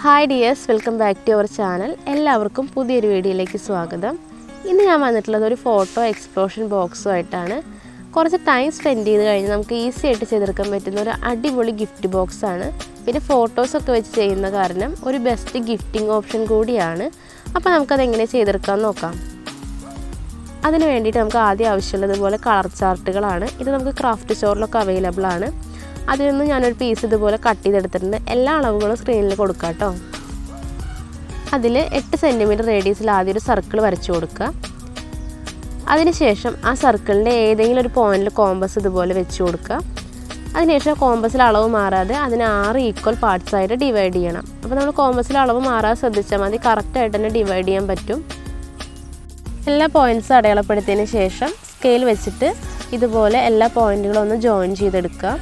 Hi dears, welcome back to our channel. എല്ലാവർക്കും പുതിയൊരു വീഡിയോയിലേക്ക് സ്വാഗതം. ഇന്ന് ഞാൻ വന്നിട്ടുള്ളത് ഒരു ഫോട്ടോ എക്സ്പ്ലോഷൻ ബോക്സുമായിട്ടാണ്. കുറച്ച് ടൈം സ്പെൻഡ് ചെയ്ത് കഴിഞ്ഞ് നമുക്ക് ഈസി ആയിട്ട് ചെയ്തെടുക്കാൻ പറ്റുന്ന ഒരു അടിപൊളി ഗിഫ്റ്റ് ബോക്സാണ്. പിന്നെ ഫോട്ടോസൊക്കെ വെച്ച് ചെയ്യുന്ന കാരണം ഒരു ബെസ്റ്റ് ഗിഫ്റ്റിംഗ് ഓപ്ഷൻ കൂടിയാണ്. അപ്പോൾ നമുക്കതെങ്ങനെ ചെയ്തെടുക്കാമെന്ന് നോക്കാം. അതിന് വേണ്ടിയിട്ട് നമുക്ക് ആദ്യം ആവശ്യമുള്ളതുപോലെ കളർ ചാർട്ടുകളാണ്. ഇത് നമുക്ക് ക്രാഫ്റ്റ് സ്റ്റോറിലൊക്കെ അവൈലബിൾ ആണ്. അതിൽ നിന്ന് ഞാനൊരു പീസ് ഇതുപോലെ കട്ട് ചെയ്തെടുത്തിട്ടുണ്ട്. എല്ലാ അളവുകളും സ്ക്രീനിൽ കൊടുക്കുക കേട്ടോ. അതിൽ 8 സെൻറ്റിമീറ്റർ റേഡിയസിൽ ആദ്യം ഒരു സർക്കിൾ വരച്ചു കൊടുക്കുക. അതിനുശേഷം ആ സർക്കിളിൻ്റെ ഏതെങ്കിലും ഒരു പോയിന്റിൽ കോമ്പസ് ഇതുപോലെ വെച്ച് കൊടുക്കുക. അതിനുശേഷം കോമ്പസിൽ അളവ് മാറാതെ അതിനെ 6 ഈക്വൽ പാർട്സ് ആയിട്ട് ഡിവൈഡ് ചെയ്യണം. അപ്പോൾ നമ്മൾ കോമ്പസിൽ അളവ് മാറാതെ ശ്രദ്ധിച്ചാൽ മതി, കറക്റ്റായിട്ട് തന്നെ ഡിവൈഡ് ചെയ്യാൻ പറ്റും. എല്ലാ പോയിൻറ്റ്സും അടയാളപ്പെടുത്തിയതിന് ശേഷം സ്കെയിൽ വെച്ചിട്ട് ഇതുപോലെ എല്ലാ പോയിൻറ്റുകളും ഒന്ന് ജോയിൻ ചെയ്തെടുക്കുക.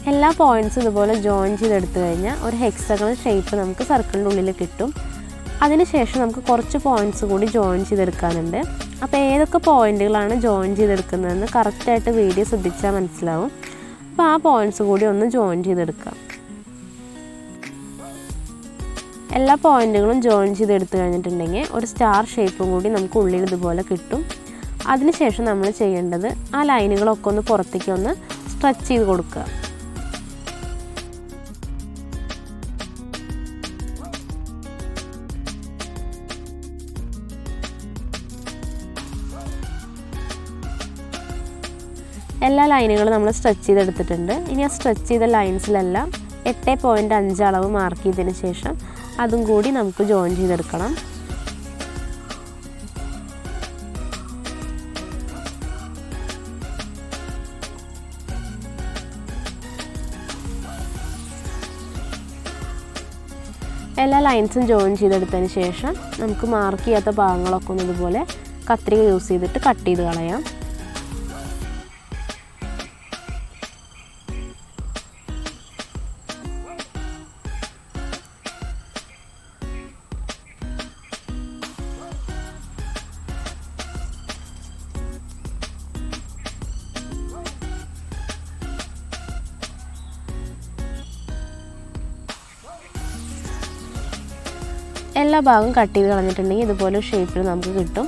എല്ലാ പോയിൻറ്റ്സും ഇതുപോലെ ജോയിൻ ചെയ്തെടുത്തു കഴിഞ്ഞാൽ ഒരു ഹെക്സഗണൽ ഷേപ്പ് നമുക്ക് സർക്കിളിൻ്റെ ഉള്ളിൽ കിട്ടും. അതിനുശേഷം നമുക്ക് കുറച്ച് പോയിൻറ്റ്സ് കൂടി ജോയിൻ ചെയ്തെടുക്കാനുണ്ട്. അപ്പോൾ ഏതൊക്കെ പോയിൻറ്റുകളാണ് ജോയിൻ ചെയ്തെടുക്കുന്നതെന്ന് കറക്റ്റായിട്ട് വീഡിയോ ശ്രദ്ധിച്ചാൽ മനസ്സിലാവും. അപ്പോൾ ആ പോയിൻറ്റ്സ് കൂടി ഒന്ന് ജോയിൻ ചെയ്തെടുക്കാം. എല്ലാ പോയിൻറ്റുകളും ജോയിൻ ചെയ്തെടുത്ത് കഴിഞ്ഞിട്ടുണ്ടെങ്കിൽ ഒരു സ്റ്റാർ ഷേപ്പും കൂടി നമുക്ക് ഉള്ളിൽ ഇതുപോലെ കിട്ടും. അതിനുശേഷം നമ്മൾ ചെയ്യേണ്ടത് ആ ലൈനുകളൊക്കെ ഒന്ന് പുറത്തേക്ക് ഒന്ന് സ്ട്രെച്ച് ചെയ്ത് കൊടുക്കുക. എല്ലാ ലൈനുകളും നമ്മൾ സ്ട്രെച്ച് ചെയ്തെടുത്തിട്ടുണ്ട്. ഇനി ആ സ്ട്രെച്ച് ചെയ്ത ലൈൻസിലെല്ലാം 8.5 അളവ് മാർക്ക് ചെയ്തതിന് ശേഷം അതും കൂടി നമുക്ക് ജോയിൻ ചെയ്തെടുക്കണം. എല്ലാ ലൈൻസും ജോയിൻ ചെയ്തെടുത്തതിന് ശേഷം നമുക്ക് മാർക്ക് ചെയ്യാത്ത ഭാഗങ്ങളൊക്കെ ഒന്ന് ഇതുപോലെ കത്രിക യൂസ് ചെയ്തിട്ട് കട്ട് ചെയ്ത് കളയാം. എല്ലാ ഭാഗവും കട്ട് ചെയ്ത് കളഞ്ഞിട്ടുണ്ടെങ്കിൽ ഇതുപോലെ ഷേപ്പിൽ നമുക്ക് കിട്ടും.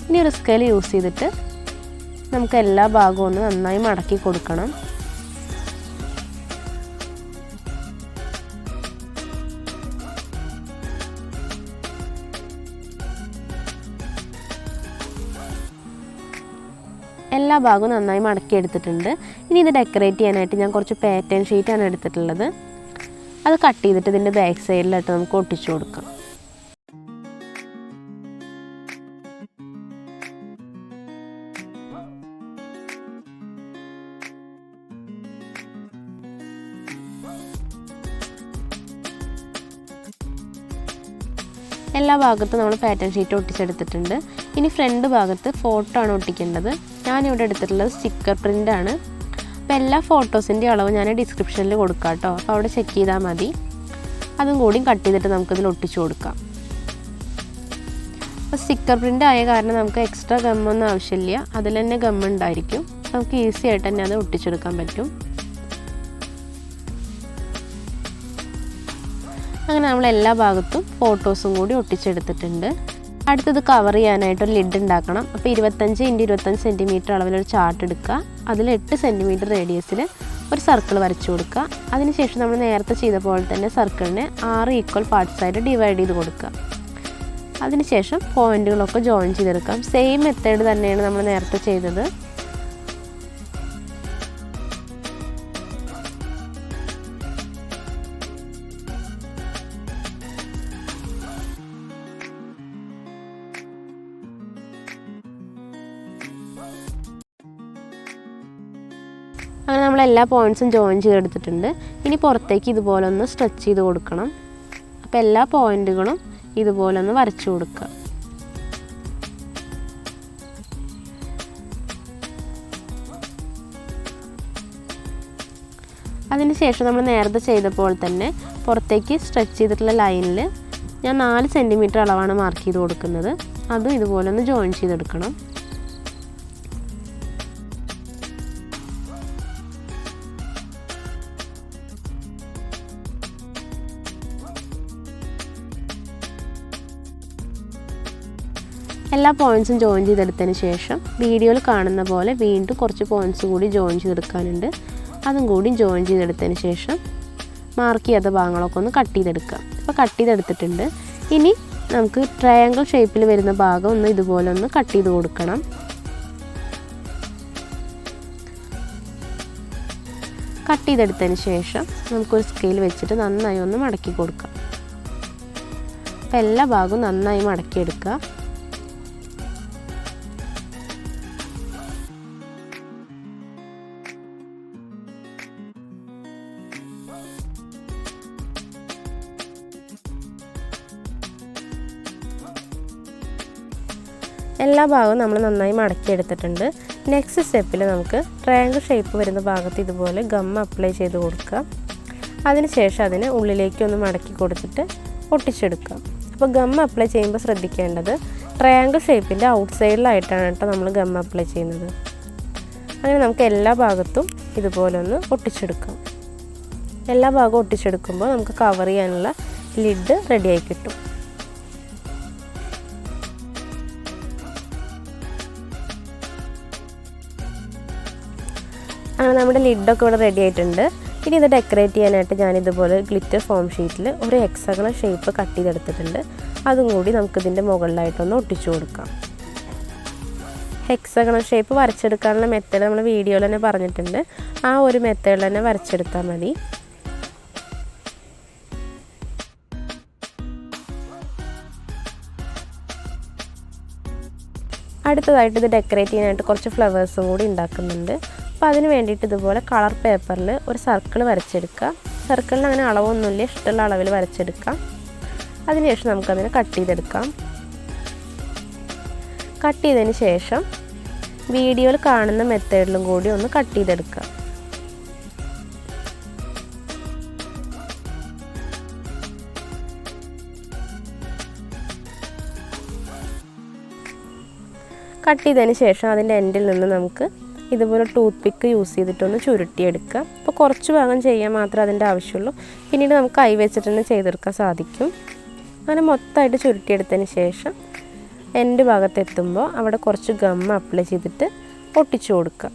ഇനി ഒരു സ്കെയിൽ യൂസ് ചെയ്തിട്ട് നമുക്ക് എല്ലാ ഭാഗവും ഒന്ന് നന്നായി മടക്കി കൊടുക്കണം. എല്ലാ ഭാഗവും നന്നായി മടക്കി എടുത്തിട്ടുണ്ട്. ഇനി ഇത് ഡെക്കറേറ്റ് ചെയ്യാനായിട്ട് ഞാൻ കുറച്ച് പാറ്റേൺ ഷീറ്റാണ് എടുത്തിട്ടുള്ളത്. അത് കട്ട് ചെയ്തിട്ട് ഇതിൻ്റെ ബാക്ക് സൈഡിലായിട്ട് നമുക്ക് ഒട്ടിച്ചു കൊടുക്കാം. എല്ലാ ഭാഗത്തും നമ്മൾ പാറ്റേൺ ഷീറ്റ് ഒട്ടിച്ചെടുത്തിട്ടുണ്ട്. ഇനി ഫ്രണ്ട് ഭാഗത്ത് ഫോട്ടോ ആണ് ഒട്ടിക്കേണ്ടത്. ഞാനിവിടെ എടുത്തിട്ടുള്ളത് സ്റ്റിക്കർ പ്രിൻ്റാണ്. അപ്പോൾ എല്ലാ ഫോട്ടോസിൻ്റെ അളവ് ഞാൻ ഡിസ്ക്രിപ്ഷനിൽ കൊടുക്കാം കേട്ടോ. അപ്പോൾ അവിടെ ചെക്ക് ചെയ്താൽ മതി. അതും കൂടി കട്ട് ചെയ്തിട്ട് നമുക്കിതിൽ ഒട്ടിച്ചു കൊടുക്കാം. അപ്പോൾ സ്റ്റിക്കർ പ്രിൻ്റ് ആയ കാരണം നമുക്ക് എക്സ്ട്രാ ഗമ്മൊന്നും ആവശ്യമില്ല. അതിൽ തന്നെ ഗമ്മുണ്ടായിരിക്കും. നമുക്ക് ഈസി ആയിട്ട് തന്നെ അത് ഒട്ടിച്ചെടുക്കാൻ പറ്റും. അങ്ങനെ നമ്മൾ എല്ലാ ഭാഗത്തും ഫോട്ടോസും കൂടി ഒട്ടിച്ചെടുത്തിട്ടുണ്ട്. അടുത്തത് കവർ ചെയ്യാനായിട്ട് ഒരു ലിഡ് ഉണ്ടാക്കണം. അപ്പോൾ 25x25 സെൻറ്റിമീറ്റർ അളവിലൊരു ചാർട്ട് എടുക്കുക. അതിൽ 8 സെൻറ്റിമീറ്റർ റേഡിയസിൽ ഒരു സർക്കിൾ വരച്ചു കൊടുക്കുക. അതിനുശേഷം നമ്മൾ നേരത്തെ ചെയ്ത പോലെ തന്നെ സർക്കിളിനെ 6 ഈക്വൽ പാർട്സ് ആയിട്ട് ഡിവൈഡ് ചെയ്ത് കൊടുക്കുക. അതിനുശേഷം പോയിൻറ്റുകളൊക്കെ ജോയിൻ ചെയ്തെടുക്കാം. സെയിം മെത്തേഡ് തന്നെയാണ് നമ്മൾ നേരത്തെ ചെയ്തത്. അങ്ങനെ നമ്മൾ എല്ലാ പോയിൻറ്റ്സും ജോയിൻ ചെയ്തെടുത്തിട്ടുണ്ട്. ഇനി പുറത്തേക്ക് ഇതുപോലെ ഒന്ന് സ്ട്രെച്ച് ചെയ്ത് കൊടുക്കണം. അപ്പോൾ എല്ലാ പോയിൻറ്റുകളും ഇതുപോലെ ഒന്ന് വരച്ചു കൊടുക്കുക. അതിനുശേഷം നമ്മൾ നേരത്തെ ചെയ്തപ്പോൾ തന്നെ പുറത്തേക്ക് സ്ട്രെച്ച് ചെയ്തിട്ടുള്ള ലൈനിൽ ഞാൻ 4 സെൻറ്റിമീറ്റർ അളവാണ് മാർക്ക് ചെയ്ത് കൊടുക്കുന്നത്. അതും ഇതുപോലെ ഒന്ന് ജോയിൻ ചെയ്തെടുക്കണം. എല്ലാ പോയിൻറ്റ്സും ജോയിൻ ചെയ്തെടുത്തതിന് ശേഷം വീഡിയോയിൽ കാണുന്ന പോലെ വീണ്ടും കുറച്ച് പോയിൻറ്റ്സ് കൂടി ജോയിൻ ചെയ്തെടുക്കാനുണ്ട്. അതും കൂടി ജോയിൻ ചെയ്തെടുത്തതിന് ശേഷം മാർക്ക് ചെയ്യാത്ത ഭാഗങ്ങളൊക്കെ ഒന്ന് കട്ട് ചെയ്തെടുക്കാം. ഇപ്പോൾ കട്ട് ചെയ്തെടുത്തിട്ടുണ്ട്. ഇനി നമുക്ക് ട്രയാങ്കിൾ ഷേപ്പിൽ വരുന്ന ഭാഗം ഒന്ന് ഇതുപോലെ ഒന്ന് കട്ട് ചെയ്ത് കൊടുക്കണം. കട്ട് ചെയ്തെടുത്തതിന് ശേഷം നമുക്കൊരു സ്കെയിൽ വെച്ചിട്ട് നന്നായി ഒന്ന് മടക്കി കൊടുക്കാം. അപ്പോൾ എല്ലാ ഭാഗവും നന്നായി മടക്കിയെടുക്കുക. എല്ലാ ഭാഗവും നമ്മൾ നന്നായി മടക്കിയെടുത്തിട്ടുണ്ട്. നെക്സ്റ്റ് സ്റ്റെപ്പിൽ നമുക്ക് ട്രയാങ്കിൾ ഷേപ്പ് വരുന്ന ഭാഗത്ത് ഇതുപോലെ ഗം അപ്ലൈ ചെയ്ത് കൊടുക്കുക. അതിനുശേഷം അതിനെ ഉള്ളിലേക്ക് ഒന്ന് മടക്കി കൊടുത്തിട്ട് ഒട്ടിച്ചെടുക്കുക. അപ്പോൾ ഗം അപ്ലൈ ചെയ്യുമ്പോൾ ശ്രദ്ധിക്കേണ്ടത് ട്രയാങ്കിൾ ഷേപ്പിൻ്റെ ഔട്ട് സൈഡിലായിട്ടാണ് കേട്ടോ നമ്മൾ ഗം അപ്ലൈ ചെയ്യുന്നത്. അങ്ങനെ നമുക്ക് എല്ലാ ഭാഗത്തും ഇതുപോലെ ഒന്ന് ഒട്ടിച്ചെടുക്കാം. എല്ലാ ഭാഗവും ഒട്ടിച്ചെടുക്കുമ്പോൾ നമുക്ക് കവർ ചെയ്യാനുള്ള ലിഡ് റെഡിയായി കിട്ടും. അങ്ങനെ നമ്മുടെ ലിഡൊക്കെ ഇവിടെ റെഡി ആയിട്ടുണ്ട്. ഇനി ഇത് ഡെക്കറേറ്റ് ചെയ്യാനായിട്ട് ഞാനിതുപോലെ ഗ്ലിറ്റർ ഫോം ഷീറ്റിൽ ഒരു ഹെക്സഗണൽ ഷേപ്പ് കട്ട് ചെയ്തെടുത്തിട്ടുണ്ട്. അതും കൂടി നമുക്കിതിൻ്റെ മുകളിലായിട്ടൊന്ന് ഒട്ടിച്ചു കൊടുക്കാം. ഹെക്സഗണൽ ഷേപ്പ് വരച്ചെടുക്കാനുള്ള മെത്തേഡ് നമ്മൾ വീഡിയോയിൽ തന്നെ പറഞ്ഞിട്ടുണ്ട്. ആ ഒരു മെത്തേഡിൽ തന്നെ വരച്ചെടുത്താൽ മതി. അടുത്തതായിട്ട് ഇത് ഡെക്കറേറ്റ് ചെയ്യാനായിട്ട് കുറച്ച് ഫ്ലവേഴ്സും കൂടി ഉണ്ടാക്കുന്നുണ്ട്. അപ്പോൾ അതിന് വേണ്ടിയിട്ട് ഇതുപോലെ കളർ പേപ്പറിൽ ഒരു സർക്കിൾ വരച്ചെടുക്കുക. സർക്കിളിന് അങ്ങനെ അളവൊന്നുമില്ല, ഇഷ്ടമുള്ള അളവിൽ വരച്ചെടുക്കാം. അതിനുശേഷം നമുക്കതിനെ കട്ട് ചെയ്തെടുക്കാം. കട്ട് ചെയ്തതിന് ശേഷം വീഡിയോയിൽ കാണുന്ന മെത്തേഡിലും കൂടി ഒന്ന് കട്ട് ചെയ്തെടുക്കുക. കട്ട് ചെയ്തതിന് ശേഷം അതിൻ്റെ എൻഡിൽ നിന്ന് നമുക്ക് ഇതുപോലെ ടൂത്ത് പിക്ക് യൂസ് ചെയ്തിട്ടൊന്ന് ചുരുട്ടിയെടുക്കുക. അപ്പോൾ കുറച്ച് ഭാഗം ചെയ്യാൻ മാത്രമേ അതിൻ്റെ ആവശ്യമുള്ളൂ. പിന്നീട് നമുക്ക് കൈ വെച്ചിട്ട് തന്നെ ചെയ്തെടുക്കാൻ സാധിക്കും. അങ്ങനെ മൊത്തമായിട്ട് ചുരുട്ടിയെടുത്തതിന് ശേഷം എൻഡ് ഭാഗത്തെത്തുമ്പോൾ അവിടെ കുറച്ച് ഗം അപ്ലൈ ചെയ്തിട്ട് ഒട്ടിച്ചു കൊടുക്കുക.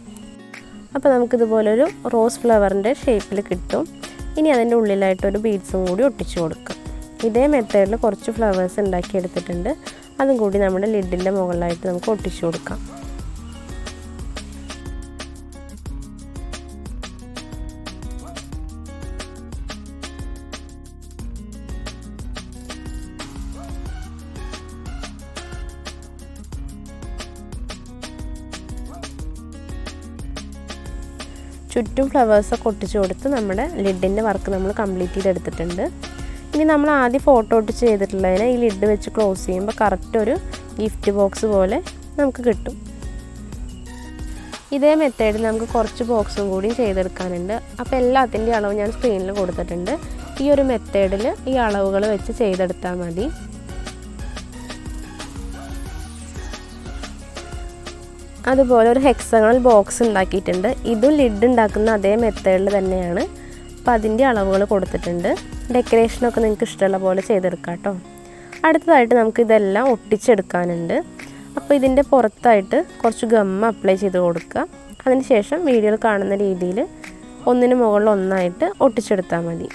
അപ്പോൾ നമുക്കിതുപോലൊരു റോസ് ഫ്ലവറിൻ്റെ ഷേപ്പിൽ കിട്ടും. ഇനി അതിൻ്റെ ഉള്ളിലായിട്ടൊരു ബീഡ്സും കൂടി ഒട്ടിച്ചു കൊടുക്കുക. ഇതേ മെത്തേഡിൽ കുറച്ച് ഫ്ലവേഴ്സ് ഉണ്ടാക്കിയെടുത്തിട്ടുണ്ട്. അതും കൂടി നമ്മുടെ ലിഡിൻ്റെ മുകളിലായിട്ട് നമുക്ക് ഒട്ടിച്ചു കൊടുക്കാം. ചുറ്റും ഫ്ലവേഴ്സൊക്കെ ഒട്ടിച്ചു കൊടുത്ത് നമ്മുടെ ലിഡിൻ്റെ വർക്ക് നമ്മൾ കംപ്ലീറ്റ് ചെയ്തെടുത്തിട്ടുണ്ട്. ഇനി നമ്മൾ ആദ്യം ഫോട്ടോ ഒട്ടിച്ച് ചെയ്തിട്ടുള്ളതിനെ ഈ ലിഡ് വെച്ച് ക്ലോസ് ചെയ്യുമ്പോൾ കറക്റ്റ് ഒരു ഗിഫ്റ്റ് ബോക്സ് പോലെ നമുക്ക് കിട്ടും. ഇതേ മെത്തേഡിൽ നമുക്ക് കുറച്ച് ബോക്സും കൂടി ചെയ്തെടുക്കാനുണ്ട്. അപ്പോൾ എല്ലാത്തിൻ്റെ അളവ് ഞാൻ സ്ക്രീനിൽ കൊടുത്തിട്ടുണ്ട്. ഈ ഒരു മെത്തേഡിൽ ഈ അളവുകൾ വെച്ച് ചെയ്തെടുത്താൽ മതി. അതുപോലെ ഒരു ഹെക്സഗണൽ ബോക്സ് ഉണ്ടാക്കിയിട്ടുണ്ട്. ഇതും ലിഡ് ഉണ്ടാക്കുന്ന അതേ മെത്തേഡിൽ തന്നെയാണ്. അപ്പോൾ അതിൻ്റെ അളവുകൾ കൊടുത്തിട്ടുണ്ട്. ഡെക്കറേഷനൊക്കെ നിങ്ങൾക്ക് ഇഷ്ടമുള്ള പോലെ ചെയ്തെടുക്കാം കേട്ടോ. അടുത്തതായിട്ട് നമുക്ക് ഇതെല്ലാം ഒട്ടിച്ചെടുക്കാനുണ്ട്. അപ്പോൾ ഇതിൻ്റെ പുറത്തായിട്ട് കുറച്ച് ഗം അപ്ലൈ ചെയ്ത് കൊടുക്കുക. അതിന് ശേഷം വീഡിയോയിൽ കാണുന്ന രീതിയിൽ ഒന്നിന് മുകളിൽ ഒന്നായിട്ട് ഒട്ടിച്ചെടുത്താൽ മതി.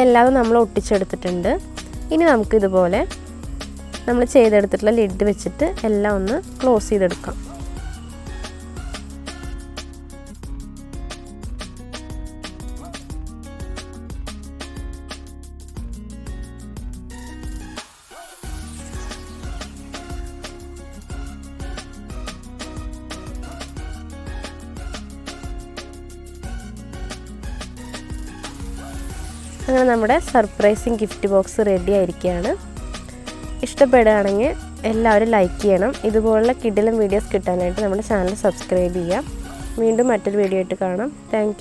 എല്ലാതും നമ്മൾ ഒട്ടിച്ചെടുത്തിട്ടുണ്ട്. ഇനി നമുക്കിതുപോലെ നമ്മൾ ചെയ്തെടുത്തിട്ടുള്ള ലിഡ് വെച്ചിട്ട് എല്ലാം ഒന്ന് ക്ലോസ് ചെയ്തെടുക്കാം. അങ്ങനെ നമ്മുടെ സർപ്രൈസിങ് ഗിഫ്റ്റ് ബോക്സ് റെഡി ആയിരിക്കുകയാണ്. ഇഷ്ടപ്പെടുകയാണെങ്കിൽ എല്ലാവരും ലൈക്ക് ചെയ്യണം. ഇതുപോലുള്ള കിടിലൻ വീഡിയോസ് കിട്ടാനായിട്ട് നമ്മുടെ ചാനൽ സബ്സ്ക്രൈബ് ചെയ്യാം. വീണ്ടും മറ്റൊരു വീഡിയോ ആയിട്ട് കാണാം. താങ്ക്